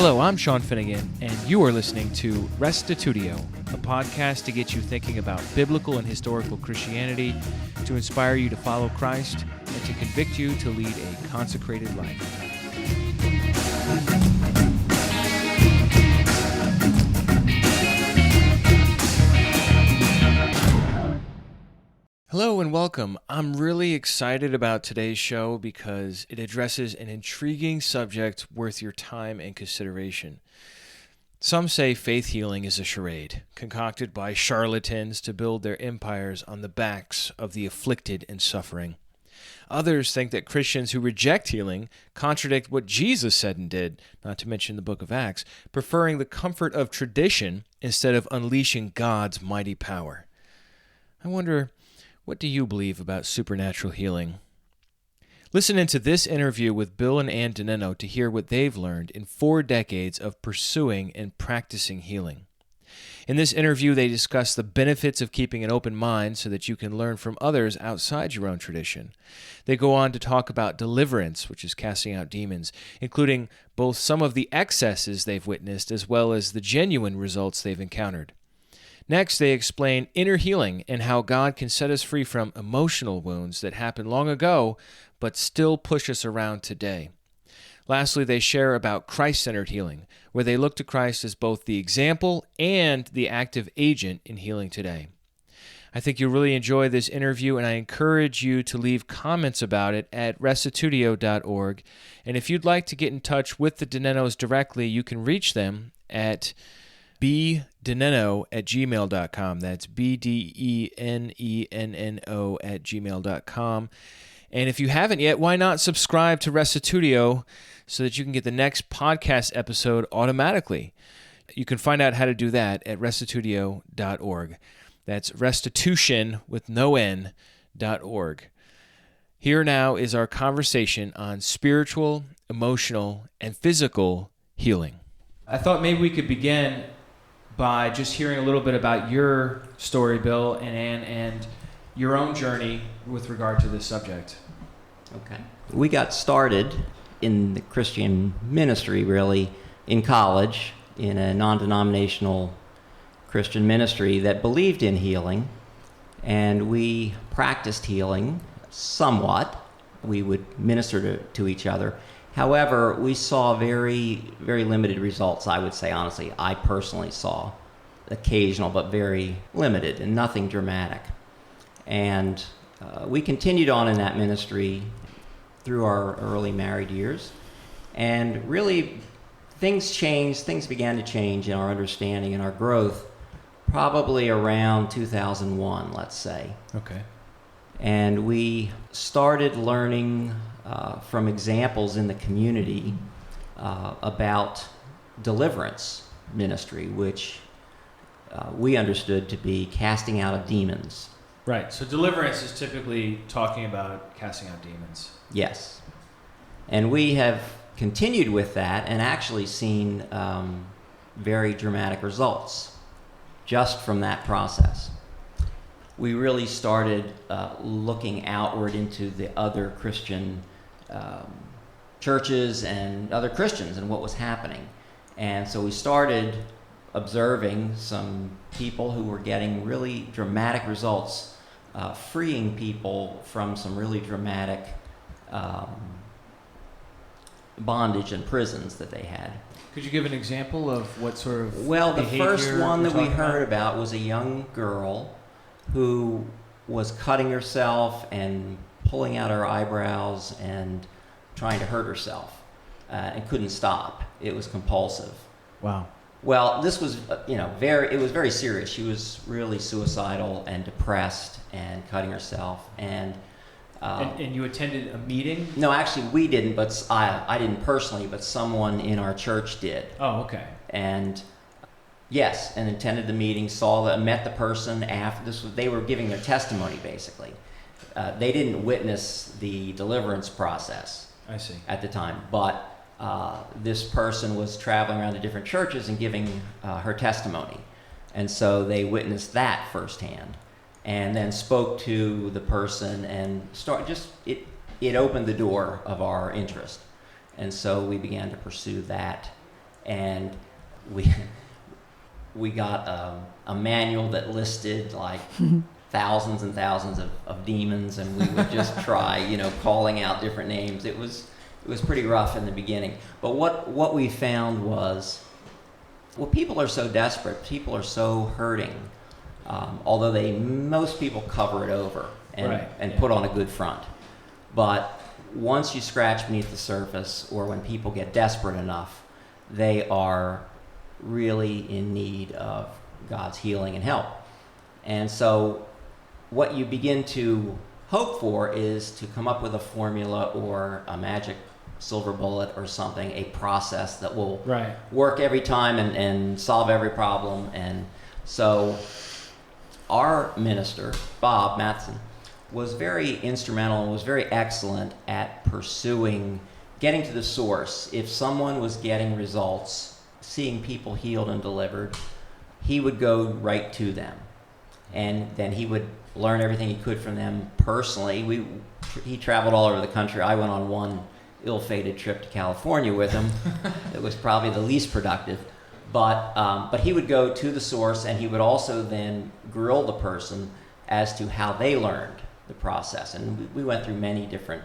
Hello, I'm Sean Finnegan, and you are listening to Restitutio, a podcast to get you thinking about biblical and historical Christianity, to inspire you to follow Christ, and to convict you to lead a consecrated life. Hello and welcome. I'm really excited about today's show because it addresses an intriguing subject worth your time and consideration. Some say faith healing is a charade, concocted by charlatans to build their empires on the backs of the afflicted and suffering. Others think that Christians who reject healing contradict what Jesus said and did, not to mention the book of Acts, preferring the comfort of tradition instead of unleashing God's mighty power. I wonder, what do you believe about supernatural healing? Listen into this interview with Bill and Ann DeNenno to hear what they've learned in 4 decades of pursuing and practicing healing. In this interview, they discuss the benefits of keeping an open mind so that you can learn from others outside your own tradition. They go on to talk about deliverance, which is casting out demons, including both some of the excesses they've witnessed as well as the genuine results they've encountered. Next, they explain inner healing and how God can set us free from emotional wounds that happened long ago but still push us around today. Lastly, they share about Christ-centered healing, where they look to Christ as both the example and the active agent in healing today. I think you'll really enjoy this interview, and I encourage you to leave comments about it at restitutio.org. And if you'd like to get in touch with the DeNennos directly, you can reach them at bdenenno@gmail.com. That's bdenenno@gmail.com. And if you haven't yet, why not subscribe to Restitutio so that you can get the next podcast episode automatically? You can find out how to do that at restitutio.org. That's restitution with no n.org. Here now is our conversation on spiritual, emotional, and physical healing. I thought maybe we could begin by just hearing a little bit about your story, Bill and Ann, and your own journey with regard to this subject. Okay. We got started in the Christian ministry, really, in college, in a non-denominational Christian ministry that believed in healing, and we practiced healing somewhat. We would minister to each other. However, we saw very, very limited results, I would say, honestly. I personally saw occasional, but very limited and nothing dramatic. And we continued on in that ministry through our early married years. And really, things began to change in our understanding and our growth probably around 2001, let's say. Okay. And we started learning from examples in the community about deliverance ministry, which we understood to be casting out of demons. Right. So deliverance is typically talking about casting out demons. Yes. And we have continued with that and actually seen very dramatic results just from that process. We really started looking outward into the other Christian churches and other Christians and what was happening. And so we started observing some people who were getting really dramatic results, freeing people from some really dramatic bondage and prisons that they had. Could you give an example of what sort of Well, the behavior first one that we heard about about was a young girl who was cutting herself and pulling out her eyebrows and trying to hurt herself and couldn't stop. It was compulsive. Wow. Well, this was, it was very serious. She was really suicidal and depressed and cutting herself. And you attended a meeting? No, actually we didn't, but I didn't personally, but someone in our church did. Oh, okay. And yes, and attended the meeting, met the person after this. They were giving their testimony, basically. They didn't witness the deliverance process. I see. At the time, but this person was traveling around to different churches and giving her testimony, and so they witnessed that firsthand, and then spoke to the person and it opened the door of our interest, and so we began to pursue that and we got a manual that listed like thousands and thousands of demons, and we would just try, calling out different names. It was pretty rough in the beginning. But what we found was, people are so desperate, people are so hurting, although most people cover it over and put on a good front. But once you scratch beneath the surface, or when people get desperate enough, they are really in need of God's healing and help. And so what you begin to hope for is to come up with a formula or a magic silver bullet or something, a process that will work every time and solve every problem. And so our minister, Bob Matheson, was very instrumental and was very excellent at getting to the source. If someone was getting results, seeing people healed and delivered, he would go right to them. And then he would learn everything he could from them personally. He traveled all over the country. I went on one ill-fated trip to California with him. It was probably the least productive. But he would go to the source, and he would also then grill the person as to how they learned the process. And we went through many different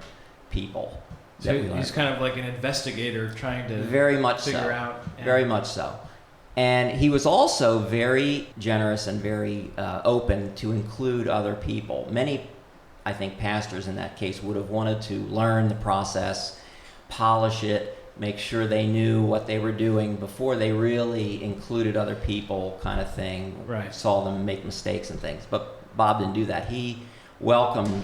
people. So he's kind of like an investigator trying to very much figure out. Yeah. Very much so. And he was also very generous and very open to include other people. Many, I think, pastors in that case would have wanted to learn the process, polish it, make sure they knew what they were doing before they really included other people, kind of thing. Right. Saw them make mistakes and things. But Bob didn't do that. He welcomed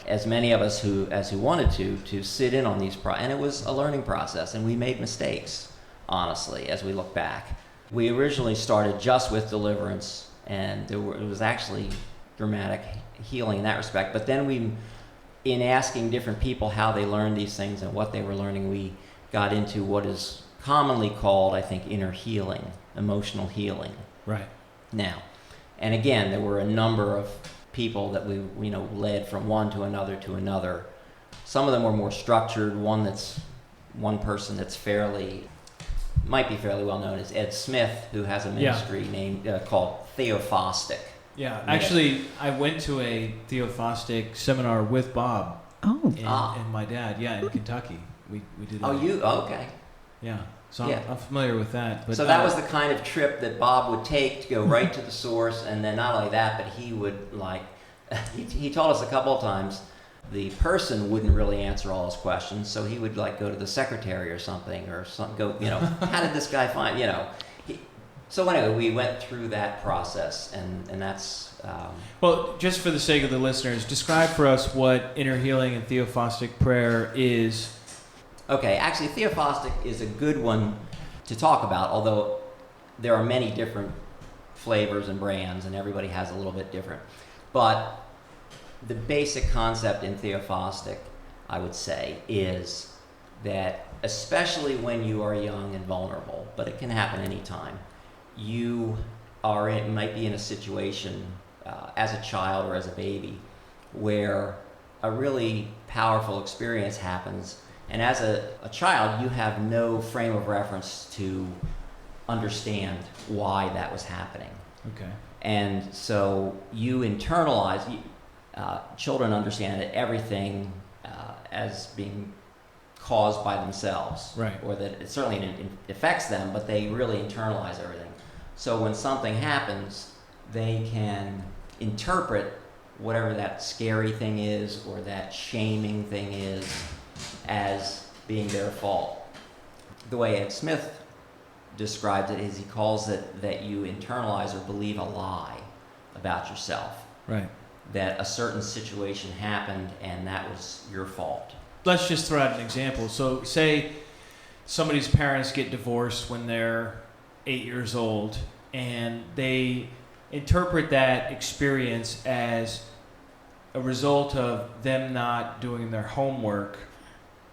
as many of us who wanted to sit in on these and it was a learning process, and we made mistakes, honestly, as we look back. We originally started just with deliverance, and it was actually dramatic healing in that respect. But then in asking different people how they learned these things and what they were learning, we got into what is commonly called, I think, inner healing, emotional healing. Right. Now, and again, there were a number of people that we led from one to another. Some of them were more structured. One person that's might be fairly well known is Ed Smith, who has a ministry named called Theophostic. Yeah, actually, I went to a Theophostic seminar with Bob and my dad. Yeah, in Kentucky, we did. Oh, you okay? Yeah, so I'm familiar with that. But so that was the kind of trip that Bob would take to go right to the source, and then not only that, but he would he told us a couple of times the person wouldn't really answer all his questions, so he would go to the secretary or something, how did this guy find, So anyway, we went through that process, and that's... Well, just for the sake of the listeners, describe for us what inner healing and Theophostic prayer is. Okay, actually, Theophostic is a good one to talk about, although there are many different flavors and brands, and everybody has a little bit different. But the basic concept in Theophostic, I would say, is that especially when you are young and vulnerable, but it can happen anytime, you might be in a situation as a child or as a baby where a really powerful experience happens, and as a child you have no frame of reference to understand why that was happening. Okay. And so you internalize, children understand that everything as being caused by themselves. Right. Or that it certainly affects them, but they really internalize everything. So when something happens, they can interpret whatever that scary thing is or that shaming thing is as being their fault. The way Ed Smith describes it is he calls it that you internalize or believe a lie about yourself. Right. That a certain situation happened and that was your fault. Let's just throw out an example. So say somebody's parents get divorced when they're 8 years old, and they interpret that experience as a result of them not doing their homework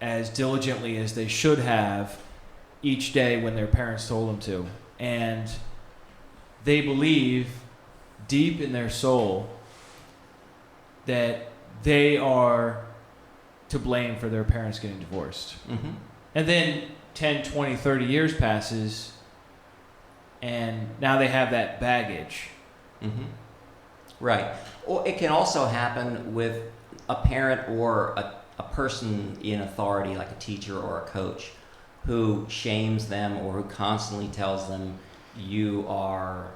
as diligently as they should have each day when their parents told them to. And they believe deep in their soul that they are to blame for their parents getting divorced. Mm-hmm. And then 10, 20, 30 years passes, and now they have that baggage. Mm-hmm. Right. Or it can also happen with a parent or a person in authority, like a teacher or a coach, who shames them or who constantly tells them, you are,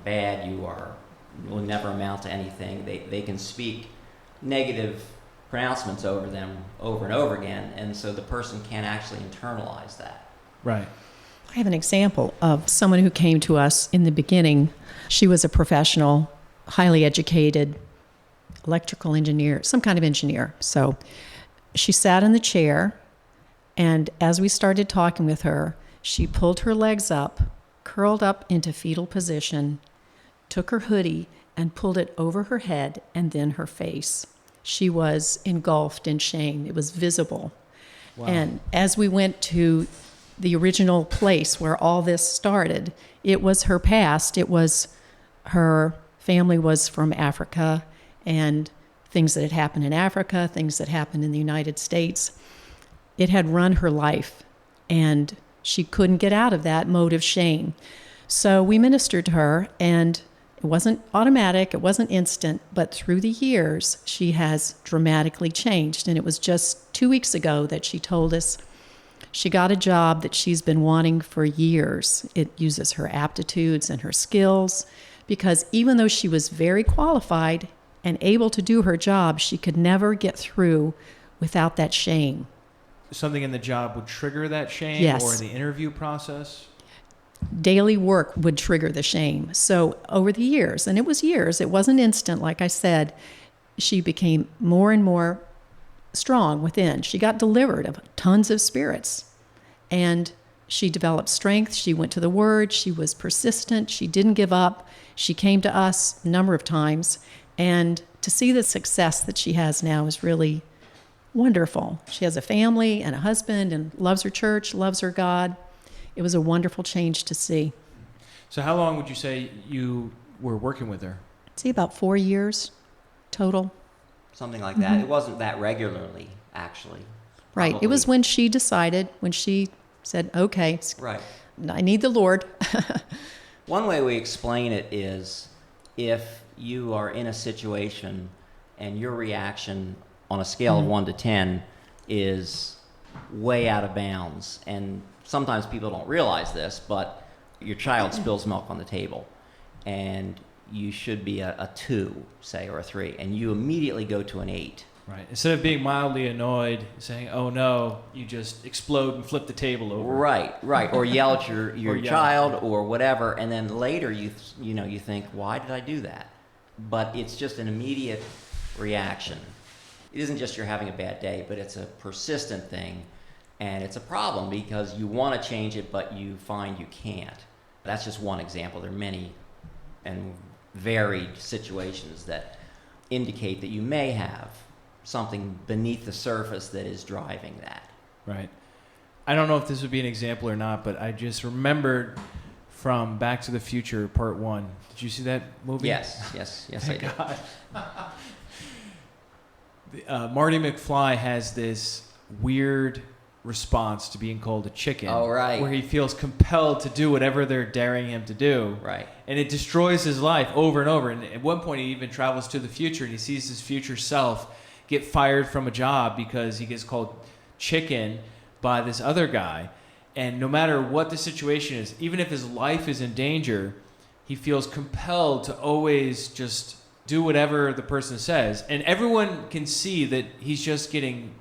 bad, will never amount to anything. They can speak negative pronouncements over them over and over again, and so the person can't actually internalize that. Right. I have an example of someone who came to us in the beginning. She was a professional, highly educated electrical engineer, some kind of engineer. So she sat in the chair, and as we started talking with her, she pulled her legs up, curled up into fetal position, took her hoodie and pulled it over her head and then her face. She was engulfed in shame. It was visible. Wow. And as we went to the original place where all this started, it was her past. It was her family was from Africa, and things that had happened in Africa, things that happened in the United States. It had run her life, and she couldn't get out of that mode of shame. So we ministered to her, and it wasn't automatic, it wasn't instant, but through the years, she has dramatically changed. And it was just 2 weeks ago that she told us she got a job that she's been wanting for years. It uses her aptitudes and her skills, because even though she was very qualified and able to do her job, she could never get through without that shame. Something in the job would trigger that shame? Yes. Or the interview process? Daily work would trigger the shame. So over the years, and it was years, it wasn't instant, like I said, she became more and more strong within. She got delivered of tons of spirits, and she developed strength. She went to the Word. She was persistent. She didn't give up. She came to us a number of times, and to see the success that she has now is really wonderful. She has a family and a husband and loves her church, loves her God. It was a wonderful change to see. So how long would you say you were working with her? See, about 4 years total. Something like that. Mm-hmm. It wasn't that regularly, actually. Right. Probably. It was when she decided, when she said, okay, right. I need the Lord. One way we explain it is if you are in a situation and your reaction on a scale of 1 to 10 is way out of bounds, and sometimes people don't realize this, but your child spills milk on the table, and you should be a 2, say, or a 3, and you immediately go to an 8. Right. Instead of being mildly annoyed, saying, oh no, you just explode and flip the table over. Right. Or yell at your child or whatever, and then later you think, why did I do that? But it's just an immediate reaction. It isn't just you're having a bad day, but it's a persistent thing, and it's a problem because you want to change it, but you find you can't. That's just one example. There are many and varied situations that indicate that you may have something beneath the surface that is driving that. Right. I don't know if this would be an example or not, but I just remembered from Back to the Future Part 1. Did you see that movie? Yes, I did. Marty McFly has this weird response to being called a chicken. Oh, right. Where he feels compelled to do whatever they're daring him to do. Right. And it destroys his life over and over. And at one point he even travels to the future and he sees his future self get fired from a job because he gets called chicken by this other guy. And no matter what the situation is, even if his life is in danger, he feels compelled to always just do whatever the person says. And everyone can see that he's just getting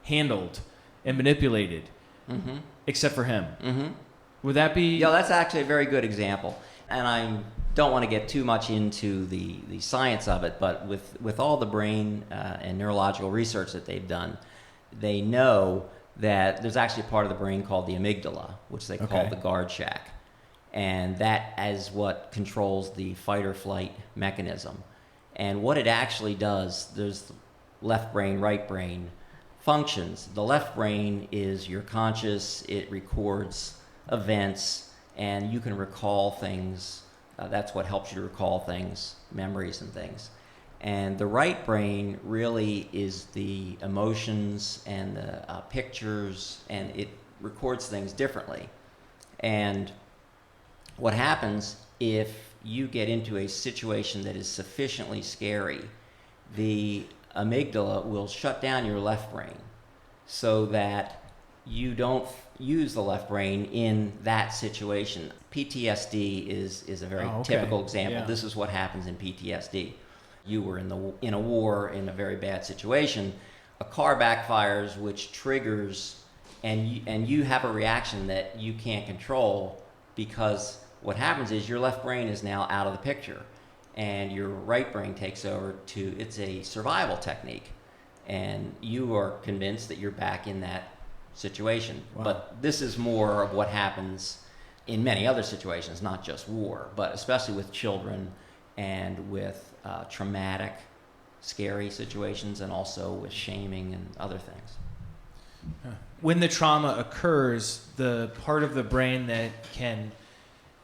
handled and manipulated, except for him. Mm-hmm. Would that be... Yeah, that's actually a very good example. And I don't want to get too much into the science of it, but with all the brain and neurological research that they've done, they know that there's actually a part of the brain called the amygdala, which they call the guard shack. And that is what controls the fight or flight mechanism. And what it actually does, there's left brain, right brain functions. The left brain is your conscious, it records events, and you can recall things. That's what helps you to recall things, memories and things. And the right brain really is the emotions and the pictures, and records things differently. And what happens if you get into a situation that is sufficiently scary, the amygdala will shut down your left brain so that you don't use the left brain in that situation. PTSD is a very typical example. Yeah. This is what happens in PTSD. You were in a war, in a very bad situation. A car backfires, which triggers, and you have a reaction that you can't control, because what happens is your left brain is now out of the picture, and your right brain takes over. It's a survival technique, and you are convinced that you're back in that situation. Wow. But this is more of what happens in many other situations, not just war, but especially with children and with traumatic, scary situations, and also with shaming and other things. When the trauma occurs, the part of the brain that can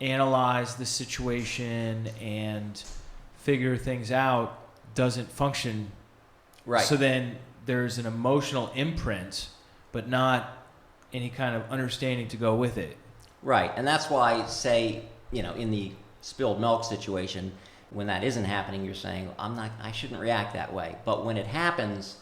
analyze the situation and figure things out doesn't function. Right. So then there's an emotional imprint, but not any kind of understanding to go with it. Right, and that's why, say, in the spilled milk situation, when that isn't happening, you're saying, I shouldn't react that way. But when it happens,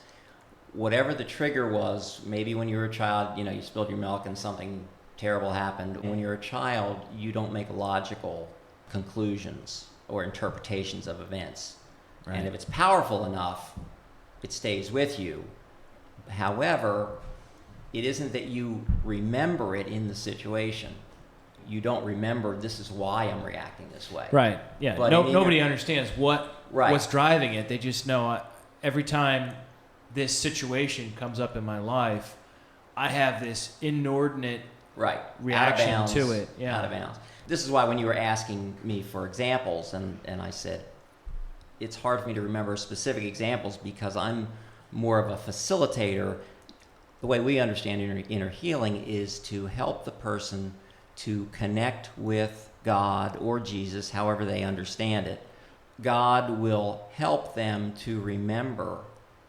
whatever the trigger was, maybe when you were a child, you spilled your milk and something terrible happened. When you're a child, you don't make logical conclusions or interpretations of events. Right. And if it's powerful enough, it stays with you. However, it isn't that you remember it in the situation. You don't remember, this is why I'm reacting this way. Right. Yeah. But Nobody understands what's driving it. They just know every time this situation comes up in my life, I have this inordinate reaction out of bounds, to it. Yeah. Out of bounds. This is why when you were asking me for examples, and I said, it's hard for me to remember specific examples because I'm more of a facilitator. The way we understand inner healing is to help the person to connect with God or Jesus, however they understand it. God will help them to remember,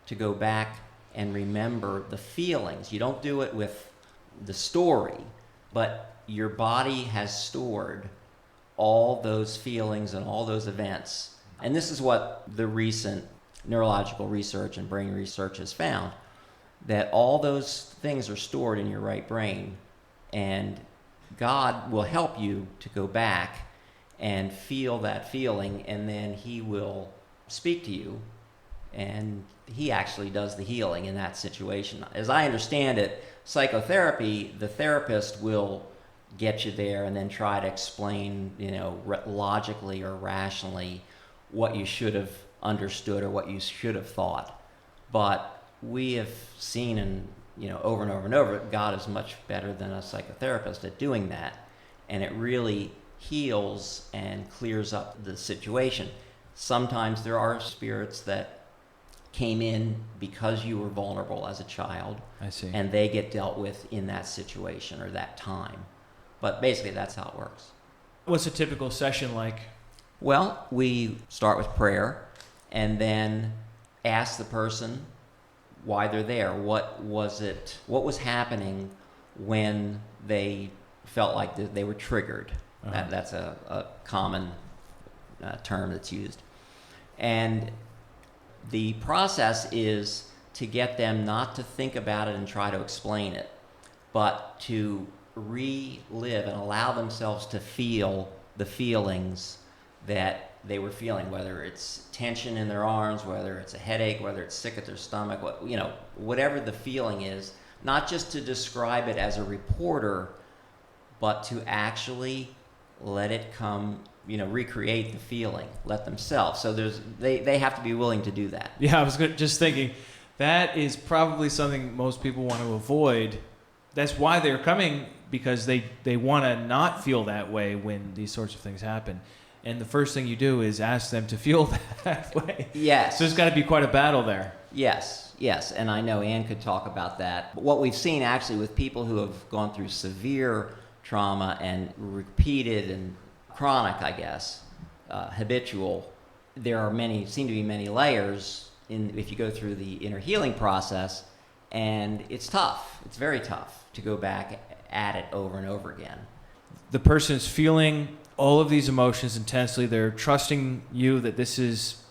to go back and remember the feelings. You don't do it with the story, but your body has stored all those feelings and all those events. And this is what the recent neurological research and brain research has found, that all those things are stored in your right brain, and God will help you to go back and feel that feeling, and then he will speak to you, and he actually does the healing in that situation. As I understand it, psychotherapy, the therapist will get you there and then try to explain, logically or rationally what you should have understood or what you should have thought. But we have seen over and over and over, God is much better than a psychotherapist at doing that, and it really heals and clears up the situation. Sometimes there are spirits that came in because you were vulnerable as a child. I see. And they get dealt with in that situation or that time. But basically that's how it works. What's a typical session like? Well, we start with prayer and then ask the person why they're there. What was happening when they felt like they were triggered? Uh-huh. That's a common term that's used. And the process is to get them not to think about it and try to explain it, but to relive and allow themselves to feel the feelings that they were feeling, whether it's tension in their arms, whether it's a headache, whether it's sick at their stomach, whatever the feeling is, not just to describe it as a reporter, but to actually let it come, recreate the feeling, let themselves. So they have to be willing to do that. Yeah, I was just thinking, that is probably something most people want to avoid. That's why they're coming, because they want to not feel that way when these sorts of things happen. And the first thing you do is ask them to feel that way. Yes. So there's got to be quite a battle there. Yes, and I know Ann could talk about that. But what we've seen actually with people who have gone through severe trauma and repeated and chronic, I guess, habitual, seem to be many layers if you go through the inner healing process, and it's tough. It's very tough to go back at it over and over again. The person's feeling all of these emotions intensely. They're trusting you that this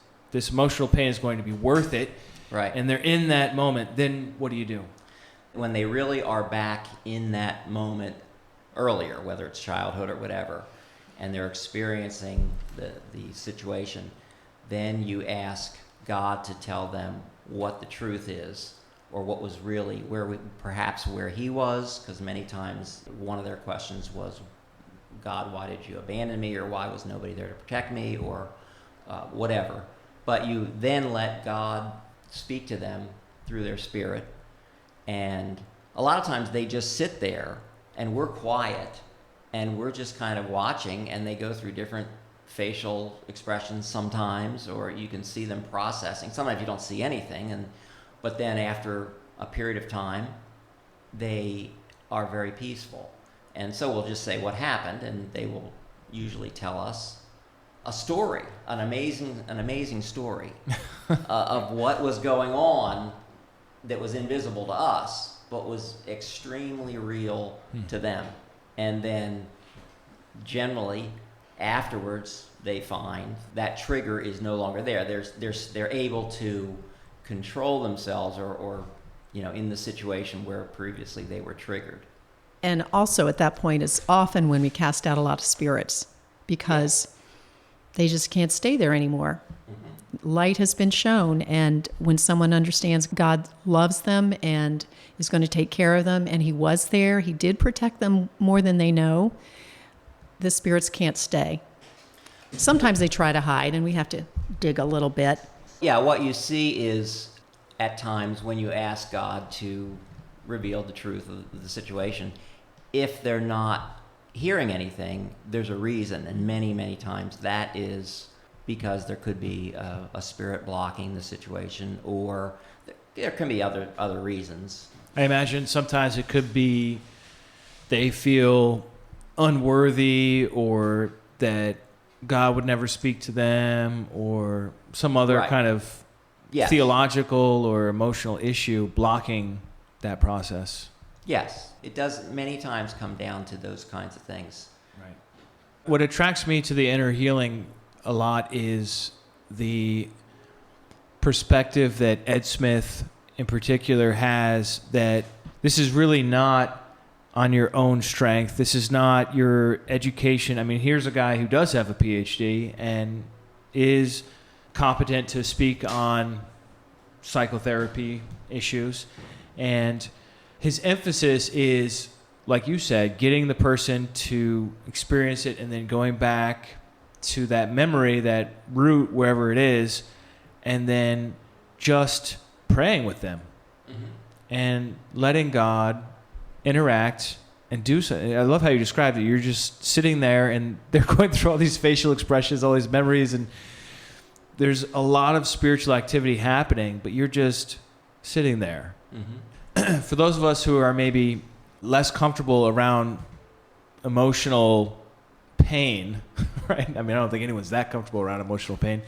emotional pain is going to be worth it. Right. And they're in that moment. Then what do you do? When they really are back in that moment earlier, whether it's childhood or whatever, and they're experiencing the situation, then you ask God to tell them what the truth is, or what was really perhaps where he was, because many times one of their questions was, God, why did you abandon me, or why was nobody there to protect me, or whatever. But you then let God speak to them through their spirit, and a lot of times they just sit there and we're quiet and we're just kind of watching, and they go through different facial expressions sometimes, or you can see them processing. Sometimes you don't see anything, but then after a period of time they are very peaceful. And so we'll just say what happened, and they will usually tell us a story, an amazing story of what was going on that was invisible to us, but was extremely real to them. And then generally afterwards they find that trigger is no longer there. They're able to control themselves, or in the situation where previously they were triggered. And also at that point is often when we cast out a lot of spirits, because they just can't stay there anymore. Mm-hmm. Light has been shown, and when someone understands God loves them and is going to take care of them, and he was there, he did protect them more than they know, the spirits can't stay. Sometimes they try to hide, and we have to dig a little bit. Yeah, what you see is at times when you ask God to reveal the truth of the situation, if they're not hearing anything, there's a reason, and many, many times that is because there could be a spirit blocking the situation, or there can be other reasons. I imagine sometimes it could be they feel unworthy, or that God would never speak to them, or some other kind of theological or emotional issue blocking that process. Yes, it does many times come down to those kinds of things. Right. What attracts me to the inner healing a lot is the perspective that Ed Smith in particular has, that this is really not on your own strength. This is not your education. I mean, here's a guy who does have a PhD and is competent to speak on psychotherapy issues, and his emphasis is, like you said, getting the person to experience it and then going back to that memory, that root, wherever it is, and then just praying with them and letting God interact and do something. I love how you described it. You're just sitting there and they're going through all these facial expressions, all these memories, and there's a lot of spiritual activity happening, but you're just sitting there. Mm-hmm. For those of us who are maybe less comfortable around emotional pain, right? I mean, I don't think anyone's that comfortable around emotional pain.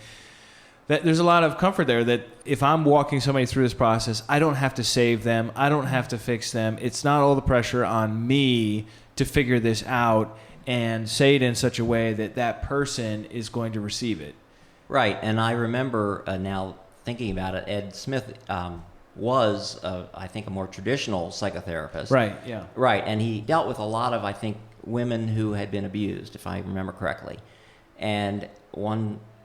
That there's a lot of comfort there, that if I'm walking somebody through this process, I don't have to save them. I don't have to fix them. It's not all the pressure on me to figure this out and say it in such a way that that person is going to receive it. Right. And I remember now thinking about it, Ed Smith was, I think, a more traditional psychotherapist. Right, yeah. Right, and he dealt with a lot of, I think, women who had been abused, if I remember correctly. And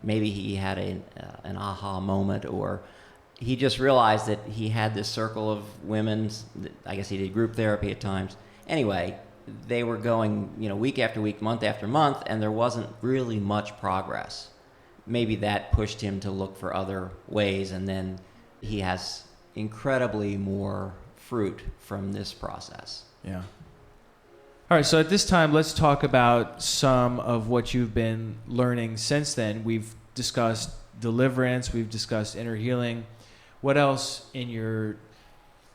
maybe he had an aha moment, or he just realized that he had this circle of women. I guess he did group therapy at times. Anyway, they were going, week after week, month after month, and there wasn't really much progress. Maybe that pushed him to look for other ways, and then he has incredibly more fruit from this process. Yeah. All right, so at this time, let's talk about some of what you've been learning since then. We've discussed deliverance, we've discussed inner healing. What else in your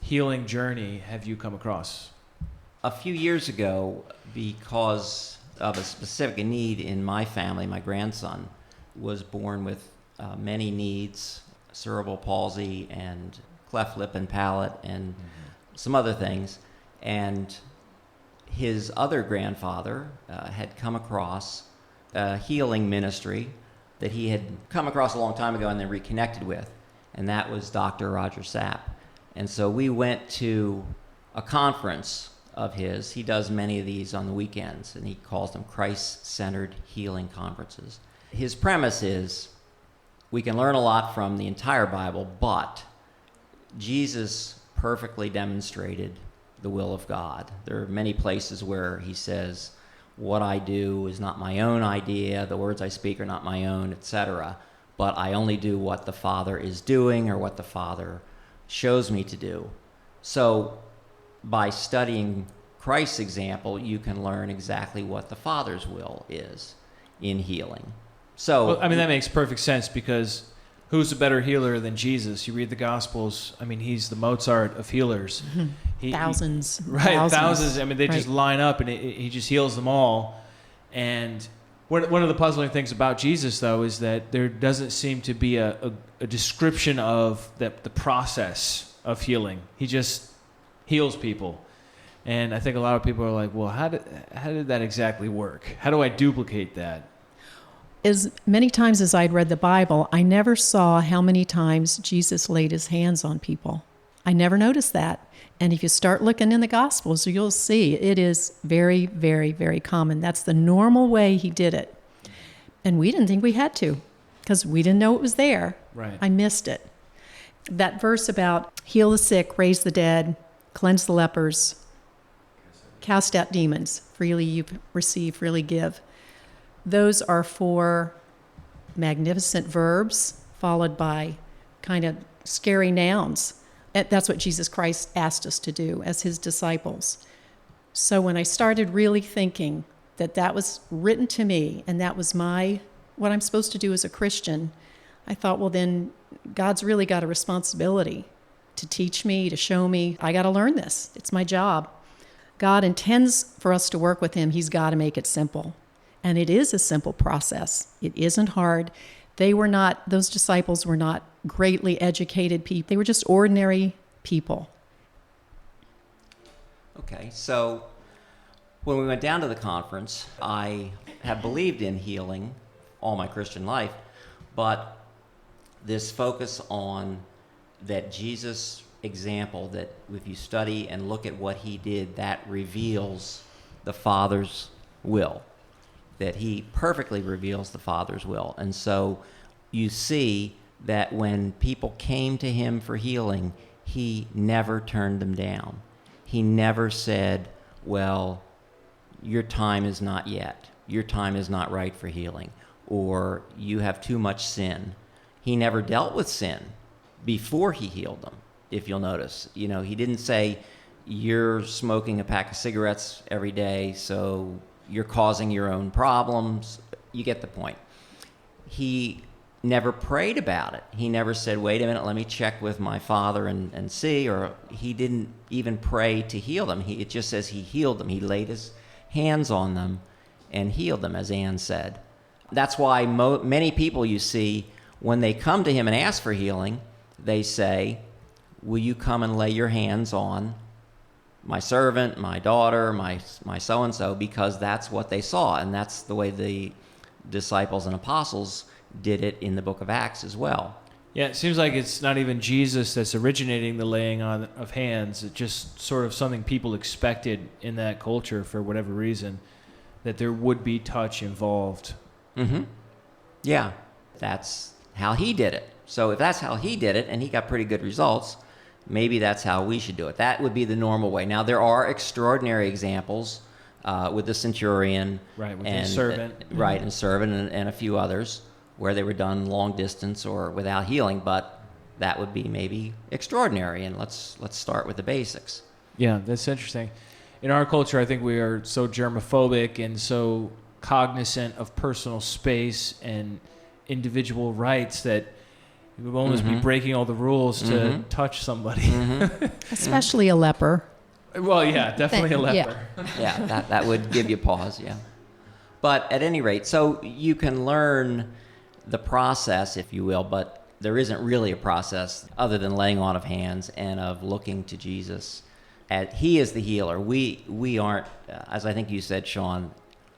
healing journey have you come across? A few years ago, because of a specific need in my family, my grandson was born with many needs, cerebral palsy and cleft lip and palate and some other things. And his other grandfather had come across a healing ministry that he had come across a long time ago and then reconnected with, and that was Dr. Roger Sapp. And so we went to a conference of his. He does many of these on the weekends, and he calls them Christ-centered healing conferences. His premise is we can learn a lot from the entire Bible, but Jesus perfectly demonstrated the will of God. There are many places where he says, what I do is not my own idea, the words I speak are not my own, etc., but I only do what the Father is doing or what the Father shows me to do. So by studying Christ's example, you can learn exactly what the Father's will is in healing. So, well, I mean, that makes perfect sense, because who's a better healer than Jesus? You read the Gospels, I mean, he's the Mozart of healers. Thousands. Thousands. I mean, they Right. just line up, and he just heals them all. And one of the puzzling things about Jesus, though, is that there doesn't seem to be a description of the process of healing. He just heals people. And I think a lot of people are like, well, how did that exactly work? How do I duplicate that? As many times as I'd read the Bible, I never saw how many times Jesus laid his hands on people. I never noticed that. And if you start looking in the Gospels, you'll see it is very, very, very common. That's the normal way he did it. And we didn't think we had to, because we didn't know it was there. Right. I missed it. That verse about heal the sick, raise the dead, cleanse the lepers, cast out demons, freely you receive, freely give. Those are four magnificent verbs followed by kind of scary nouns. And that's what Jesus Christ asked us to do as his disciples. So when I started really thinking that was written to me and that was what I'm supposed to do as a Christian, I thought, well, then God's really got a responsibility to teach me, to show me. I got to learn this. It's my job. God intends for us to work with him. He's got to make it simple. And it is a simple process. It isn't hard. Those disciples were not greatly educated people. They were just ordinary people. Okay, so when we went down to the conference, I have believed in healing all my Christian life, but this focus on that Jesus example, that if you study and look at what he did, that reveals the Father's will, that he perfectly reveals the Father's will. And so you see that when people came to him for healing, he never turned them down. He never said, well, your time is not yet. Your time is not right for healing. Or you have too much sin. He never dealt with sin before he healed them, if you'll notice. He didn't say, you're smoking a pack of cigarettes every day, so you're causing your own problems. You get the point. He never prayed about it. He never said, wait a minute, let me check with my Father and see, or he didn't even pray to heal them. It just says he healed them. He laid his hands on them and healed them, as Anne said. That's why many people you see, when they come to him and ask for healing, they say, will you come and lay your hands on my servant, my daughter, my so-and-so, because that's what they saw, and that's the way the disciples and apostles did it in the book of Acts as well. Yeah, it seems like it's not even Jesus that's originating the laying on of hands. It's just sort of something people expected in that culture for whatever reason, that there would be touch involved. Mm-hmm. Yeah, that's how he did it. So if that's how he did it, and he got pretty good results, maybe that's how we should do it. That would be the normal way. Now, there are extraordinary examples with the centurion. Right, with the servant. Right, and servant and a few others where they were done long distance or without healing, but that would be maybe extraordinary, and let's start with the basics. Yeah, that's interesting. In our culture, I think we are so germophobic and so cognizant of personal space and individual rights that it would almost be breaking all the rules to touch somebody. Especially a leper. Well, yeah, definitely a leper. Yeah, that would give you pause, yeah. But at any rate, so you can learn the process, if you will, but there isn't really a process other than laying on of hands and of looking to Jesus He is the healer. We aren't, as I think you said, Sean,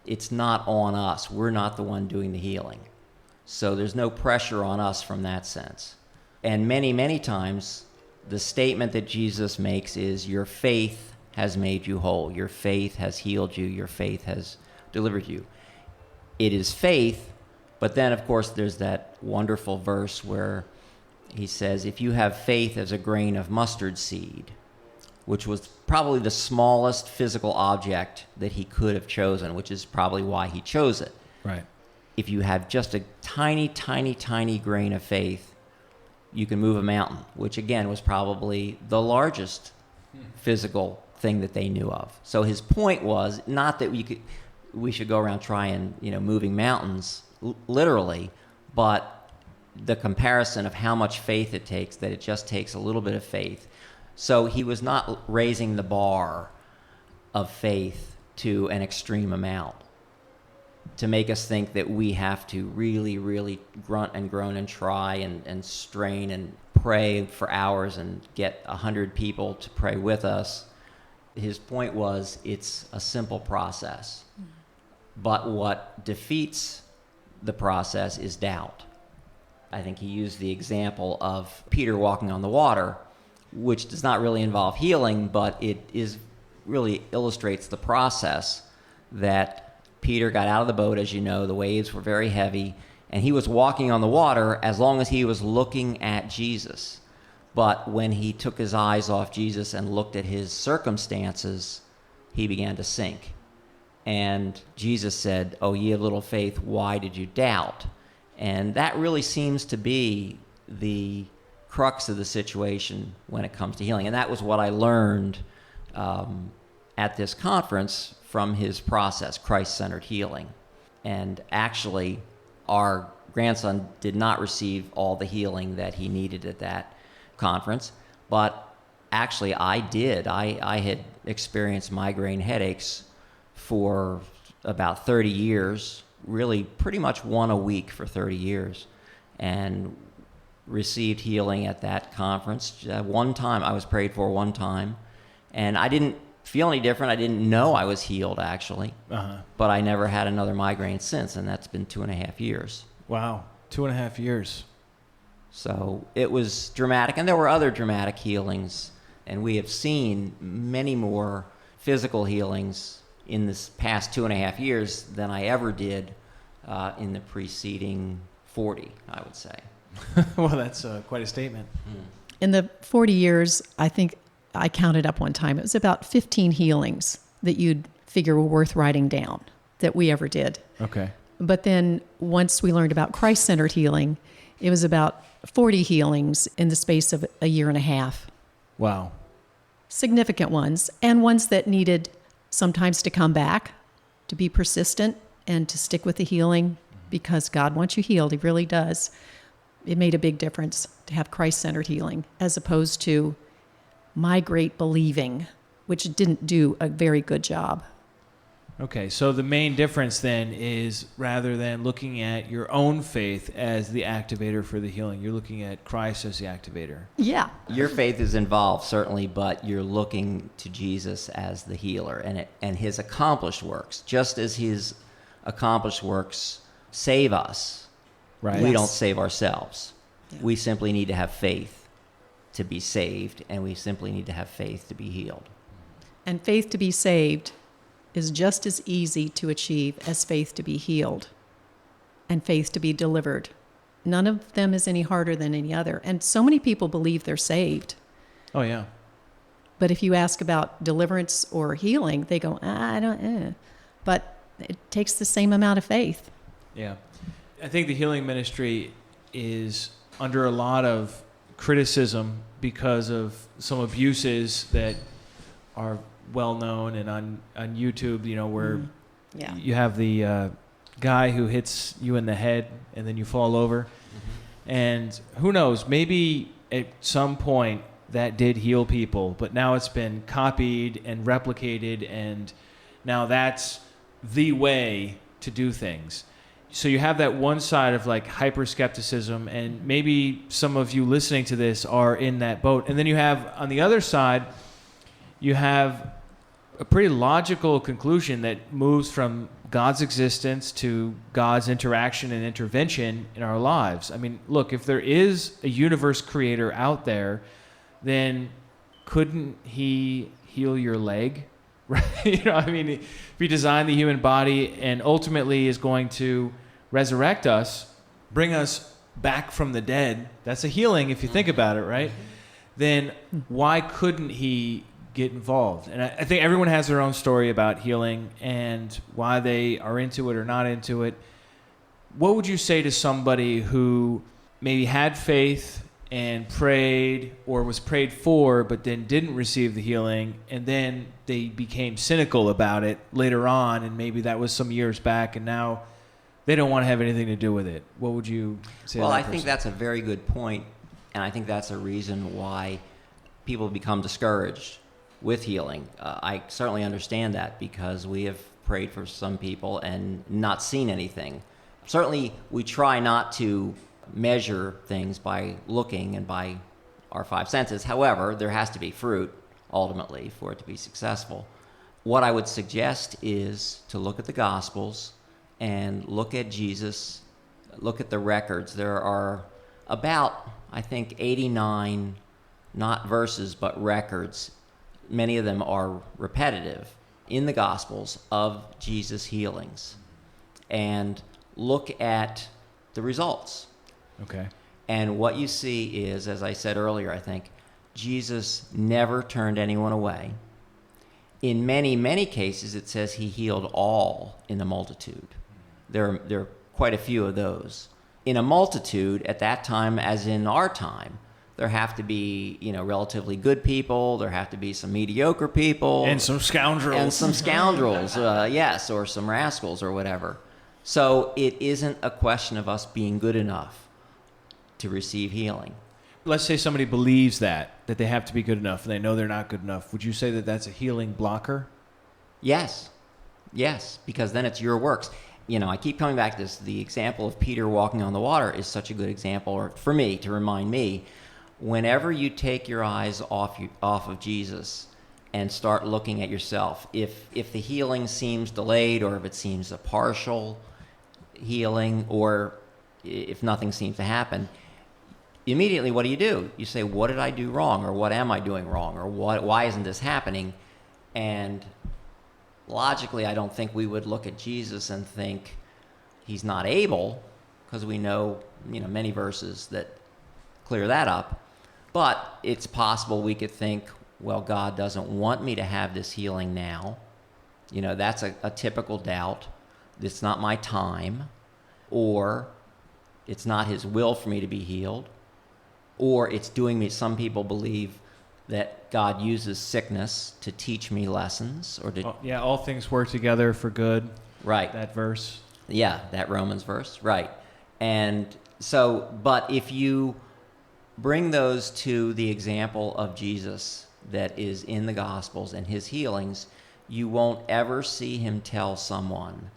it's not on us. We're not the one doing the healing. So there's no pressure on us from that sense. And many, many times, the statement that Jesus makes is, your faith has made you whole. Your faith has healed you. Your faith has delivered you. It is faith, but then, of course, there's that wonderful verse where he says, if you have faith as a grain of mustard seed, which was probably the smallest physical object that he could have chosen, which is probably why he chose it. Right. If you have just a tiny, tiny, tiny grain of faith, you can move a mountain, which again was probably the largest physical thing that they knew of. So his point was not that we should go around trying, moving mountains literally, but the comparison of how much faith it takes, that it just takes a little bit of faith. So he was not raising the bar of faith to an extreme amount to make us think that we have to really, really grunt and groan and try and strain and pray for hours and get 100 people to pray with us. His point was, it's a simple process. But what defeats the process is doubt. I think he used the example of Peter walking on the water, which does not really involve healing, but it really illustrates the process that Peter got out of the boat. As you know, the waves were very heavy, and he was walking on the water as long as he was looking at Jesus. But when he took his eyes off Jesus and looked at his circumstances, he began to sink. And Jesus said, "Oh, ye of little faith, why did you doubt?" And that really seems to be the crux of the situation when it comes to healing. And that was what I learned at this conference from his process, Christ-centered healing. And actually, our grandson did not receive all the healing that he needed at that conference, but actually I did. I had experienced migraine headaches for about 30 years, really pretty much one a week for 30 years, and received healing at that conference. One time, I was prayed for one time, and I didn't feel any different. I didn't know I was healed, actually, but I never had another migraine since, and that's been 2.5 years. Wow, 2.5 years. So it was dramatic, and there were other dramatic healings, and we have seen many more physical healings in this past 2.5 years than I ever did in the preceding 40, I would say. Well, that's quite a statement. In the 40 years, I think I counted up one time, it was about 15 healings that you'd figure were worth writing down that we ever did. Okay. But then once we learned about Christ-centered healing, it was about 40 healings in the space of a year and a half. Wow. Significant ones, and ones that needed sometimes to come back, to be persistent, and to stick with the healing, because God wants you healed. He really does. It made a big difference to have Christ-centered healing, as opposed to my great believing, which didn't do a very good job. Okay, so the main difference then is, rather than looking at your own faith as the activator for the healing, you're looking at Christ as the activator. Yeah. Your faith is involved, certainly, but you're looking to Jesus as the healer and his accomplished works. Just as his accomplished works save us, Right. we Yes. don't save ourselves. Yeah. We simply need to have faith to be saved, and we simply need to have faith to be healed. And faith to be saved is just as easy to achieve as faith to be healed and faith to be delivered. None of them is any harder than any other. And so many people believe they're saved. Oh, yeah. But if you ask about deliverance or healing, they go, I don't. But it takes the same amount of faith. Yeah. I think the healing ministry is under a lot of criticism because of some abuses that are well known, and on YouTube, where Yeah. you have the guy who hits you in the head and then you fall over. And who knows, maybe at some point that did heal people, but now it's been copied and replicated, and now that's the way to do things. So you have that one side of like hyper skepticism, and maybe some of you listening to this are in that boat. And then you have on the other side, you have a pretty logical conclusion that moves from God's existence to God's interaction and intervention in our lives. I mean, look, if there is a universe creator out there, then couldn't he heal your leg? Right? I mean, if he designed the human body and ultimately is going to resurrect us, bring us back from the dead, that's a healing if you think about it, right? Then why couldn't he get involved? And I think everyone has their own story about healing and why they are into it or not into it. What would you say to somebody who maybe had faith and prayed or was prayed for but then didn't receive the healing, and then they became cynical about it later on, and maybe that was some years back, and now they don't want to have anything to do with it? What would you say to that Well, I person? think that's a very good point, and I think that's a reason why people become discouraged with healing. I certainly understand that because we have prayed for some people and not seen anything. Certainly, we try not to measure things by looking and by our five senses. However, there has to be fruit, ultimately, for it to be successful. What I would suggest is to look at the Gospels and look at Jesus, look at the records. There are about, I think, 89, not verses, but records. Many of them are repetitive in the Gospels of Jesus' healings. And look at the results. Okay. And what you see is, as I said earlier, I think, Jesus never turned anyone away. In many, many cases, it says he healed all in the multitude. There are quite a few of those. In a multitude, at that time, as in our time, there have to be, relatively good people. There have to be some mediocre people. And some scoundrels. And some scoundrels, yes, or some rascals or whatever. So it isn't a question of us being good enough to receive healing. Let's say somebody believes that they have to be good enough and they know they're not good enough. Would you say that that's a healing blocker? Yes, because then it's your works. I keep coming back to this. The example of Peter walking on the water is such a good example, or for me, to remind me, whenever you take your eyes off of Jesus and start looking at yourself, if the healing seems delayed, or if it seems a partial healing, or if nothing seems to happen, immediately what do? You say, what did I do wrong? Or what am I doing wrong? Or why isn't this happening? And logically, I don't think we would look at Jesus and think he's not able, because we know, many verses that clear that up. But it's possible we could think, well, God doesn't want me to have this healing now. That's a typical doubt. It's not my time. Or it's not his will for me to be healed. Or it's doing me, some people believe that God uses sickness to teach me lessons, or to... all things work together for good. Right. That verse. Yeah, that Romans verse. Right. And so, but if you bring those to the example of Jesus that is in the Gospels and his healings, you won't ever see him tell someone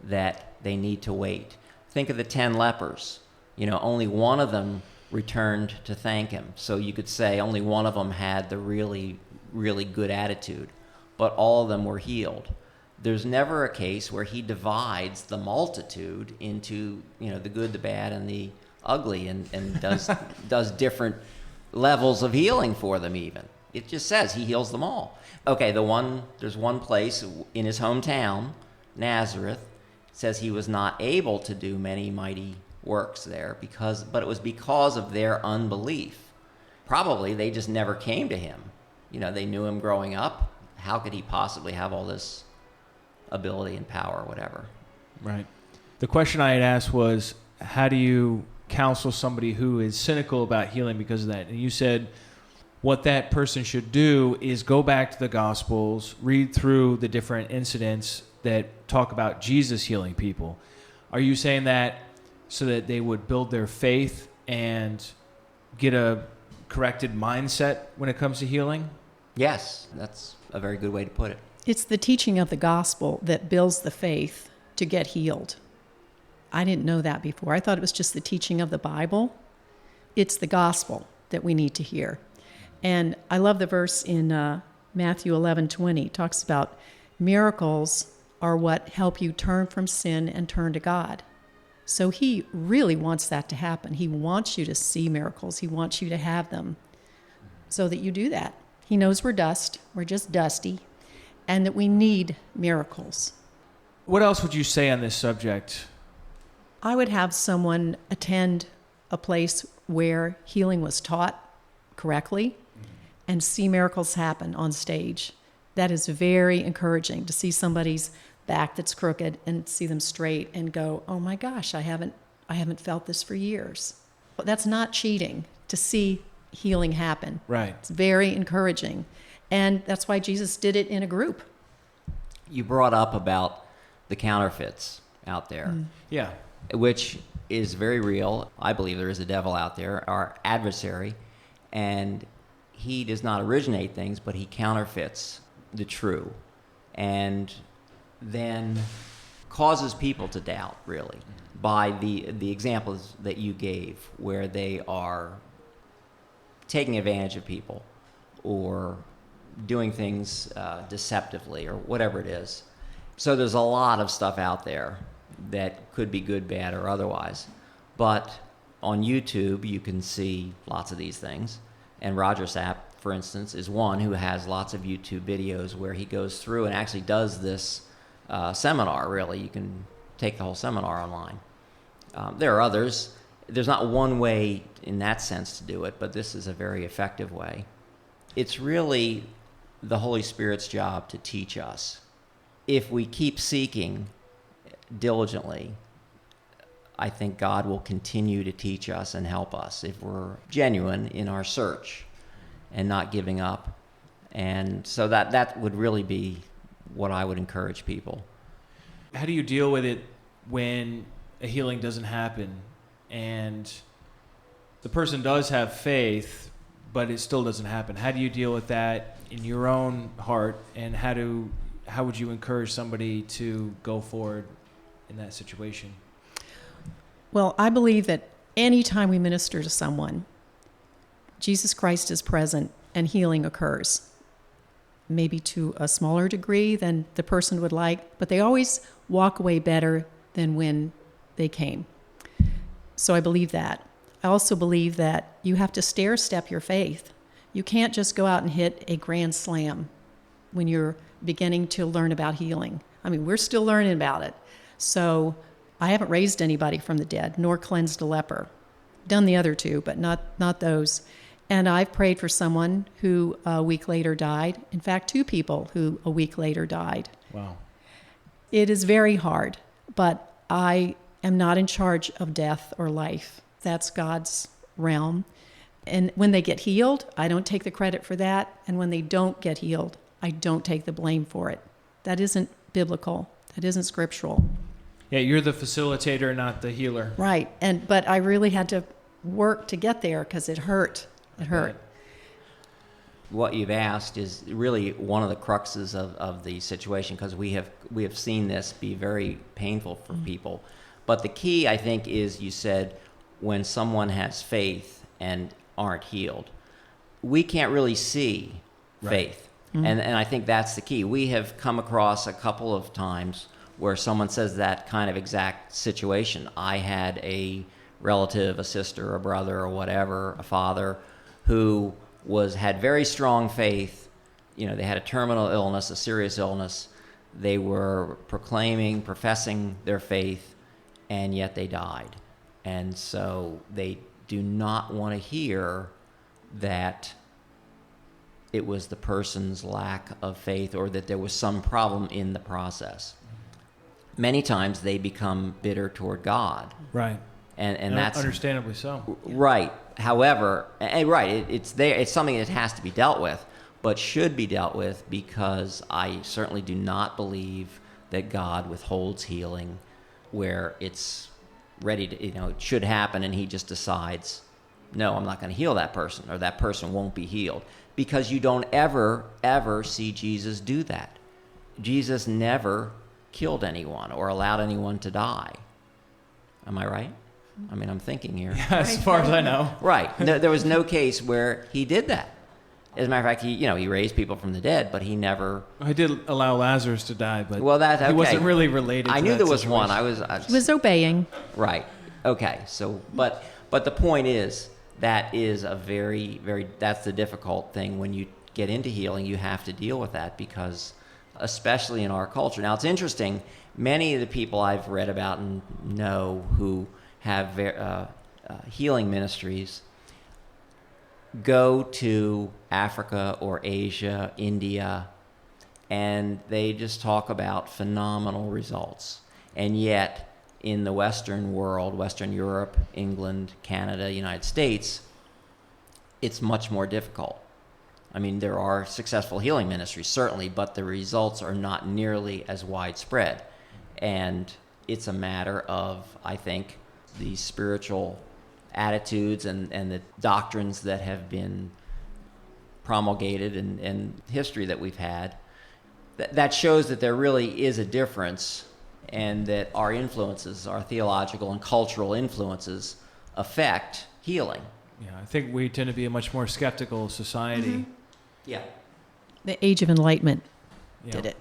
that they need to wait. Think of the 10 lepers. Only one of them returned to thank him. So you could say only one of them had the really, really good attitude, but all of them were healed. There's never a case where he divides the multitude into, the good, the bad, and the ugly, and does different levels of healing for them even. It just says he heals them all. Okay, there's one place in his hometown, Nazareth, it says he was not able to do many mighty works there but it was because of their unbelief. Probably they just never came to him. They knew him growing up. How could he possibly have all this ability and power or whatever? Right. The question I had asked was, how do you counsel somebody who is cynical about healing because of that? And you said what that person should do is go back to the Gospels, read through the different incidents that talk about Jesus healing people. Are you saying that so that they would build their faith and get a corrected mindset when it comes to healing? Yes, that's a very good way to put it. It's the teaching of the gospel that builds the faith to get healed. I didn't know that before. I thought it was just the teaching of the Bible. It's the gospel that we need to hear. And I love the verse in Matthew 11:20 talks about miracles are what help you turn from sin and turn to God. So he really wants that to happen. He wants you to see miracles. He wants you to have them so that you do that. He knows we're dust. We're just dusty, and that we need miracles. What else would you say on this subject? I would have someone attend a place where healing was taught correctly and see miracles happen on stage. That is very encouraging to see somebody's back that's crooked and see them straight and go, oh my gosh, I haven't felt this for years. But that's not cheating to see healing happen. Right. It's very encouraging. And that's why Jesus did it in a group. You brought up about the counterfeits out there, Yeah. which is very real. I believe there is a devil out there, our adversary, and he does not originate things, but he counterfeits the true, and then causes people to doubt, really, by the examples that you gave, where they are taking advantage of people or doing things deceptively or whatever it is. So there's a lot of stuff out there that could be good, bad, or otherwise. But on YouTube, you can see lots of these things. And Roger Sapp, for instance, is one who has lots of YouTube videos where he goes through and actually does this seminar, really. You can take the whole seminar online. There are others. There's not one way in that sense to do it, but this is a very effective way. It's really the Holy Spirit's job to teach us. If we keep seeking diligently, I think God will continue to teach us and help us if we're genuine in our search and not giving up. And so that would really be what I would encourage people. How do you deal with it when a healing doesn't happen and the person does have faith, but it still doesn't happen? How do you deal with that in your own heart, and how would you encourage somebody to go forward in that situation? Well, I believe that any time we minister to someone, Jesus Christ is present and healing occurs. Maybe to a smaller degree than the person would like, but they always walk away better than when they came. So I believe that. I also believe that you have to stair-step your faith. You can't just go out and hit a grand slam when you're beginning to learn about healing. I mean, we're still learning about it. So I haven't raised anybody from the dead, nor cleansed a leper. Done the other two, but not those. And I've prayed for someone who a week later died. In fact, 2 people who a week later died. Wow. It is very hard, but I am not in charge of death or life. That's God's realm. And when they get healed, I don't take the credit for that. And when they don't get healed, I don't take the blame for it. That isn't biblical. That isn't scriptural. Yeah, you're the facilitator, not the healer. Right. But I really had to work to get there because it hurt. It hurt. What you've asked is really one of the cruxes of the situation, because we have seen this be very painful for people. But the key, I think, is you said when someone has faith and aren't healed. We can't really see faith. Mm-hmm. And I think that's the key. We have come across a couple of times where someone says that kind of exact situation. I had a relative, a sister, a brother, or whatever, a father, who had very strong faith. You know, they had a terminal illness, a serious illness. They were professing their faith, and yet they died. And so they do not want to hear that it was the person's lack of faith or that there was some problem in the process. Many times they become bitter toward God. Right. And that's understandably so. Right. However, it's there. It's something that has to be dealt with, but should be dealt with, because I certainly do not believe that God withholds healing where it's ready to, it should happen, and he just decides, no, I'm not going to heal that person, or that person won't be healed, because you don't ever see Jesus do that. Jesus never killed anyone or allowed anyone to die. Am I right? I mean, I'm thinking here. Yeah, as far as I know. Right. No, there was no case where he did that. As a matter of fact, he raised people from the dead, but he never. I did allow Lazarus to die, but That's okay. he wasn't really related. I to knew that there was situation. one. He was obeying. Right. Okay. So, but the point is that is a very, very. That's the difficult thing when you get into healing. You have to deal with that because, especially in our culture. Now, it's interesting. Many of the people I've read about and know who have healing ministries go to Africa or Asia, India, and they just talk about phenomenal results. And yet, in the Western world, Western Europe, England, Canada, United States, it's much more difficult. I mean, there are successful healing ministries, certainly, but the results are not nearly as widespread. And it's a matter of, I think, the spiritual attitudes and the doctrines that have been promulgated and history that we've had, that shows that there really is a difference and that our influences, our theological and cultural influences, affect healing. Yeah, I think we tend to be a much more skeptical society. Mm-hmm. Yeah. The Age of Enlightenment Yeah. did it.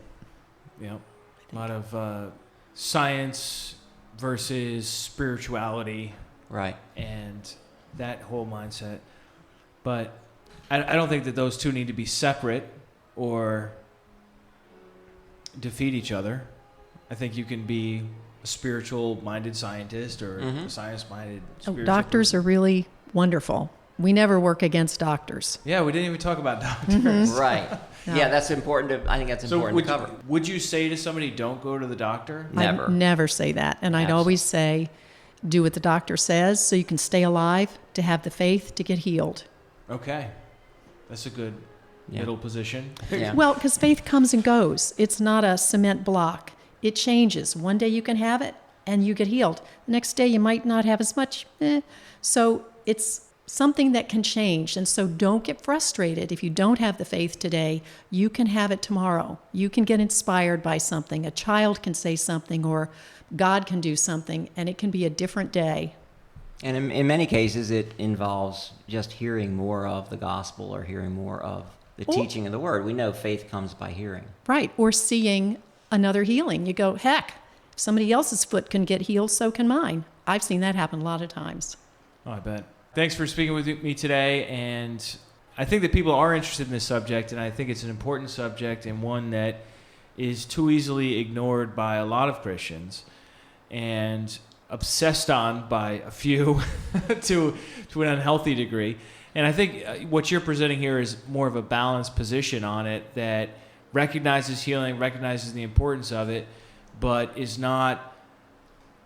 Yeah, a lot of science versus spirituality. Right. And that whole mindset. But I don't think that those two need to be separate or defeat each other. I think you can be a spiritual-minded scientist or a science-minded spiritual Doctors person. are really wonderful. We never work against doctors. Yeah, we didn't even talk about doctors. Right. No. Yeah, that's important I think that's important to cover. Would you say to somebody, don't go to the doctor? Never. I'd never say that. And I'd always say, do what the doctor says so you can stay alive, to have the faith to get healed. Okay. That's a good middle position. Yeah. Well, because faith comes and goes. It's not a cement block. It changes. One day you can have it and you get healed. The next day you might not have as much. So it's something that can change. And so don't get frustrated if you don't have the faith today. You can have it tomorrow. You can get inspired by something. A child can say something, or God can do something, and it can be a different day. And in many cases, it involves just hearing more of the gospel or hearing more of the teaching of the word. We know faith comes by hearing. Right. Or seeing another healing. You go, heck, if somebody else's foot can get healed, so can mine. I've seen that happen a lot of times. Oh, I bet. Thanks for speaking with me today. And I think that people are interested in this subject, and I think it's an important subject and one that is too easily ignored by a lot of Christians and obsessed on by a few to an unhealthy degree. And I think what you're presenting here is more of a balanced position on it that recognizes healing, recognizes the importance of it, but is not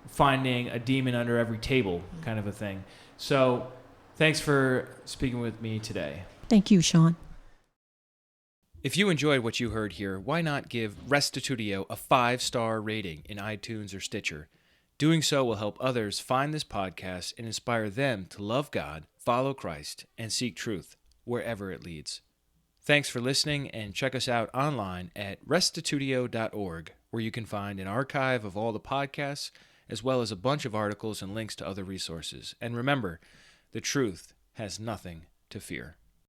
finding a demon under every table kind of a thing. So thanks for speaking with me today. Thank you, Sean. If you enjoyed what you heard here, why not give Restitutio a 5-star rating in iTunes or Stitcher? Doing so will help others find this podcast and inspire them to love God, follow Christ, and seek truth wherever it leads. Thanks for listening, and check us out online at restitutio.org, where you can find an archive of all the podcasts, as well as a bunch of articles and links to other resources. And remember, the truth has nothing to fear.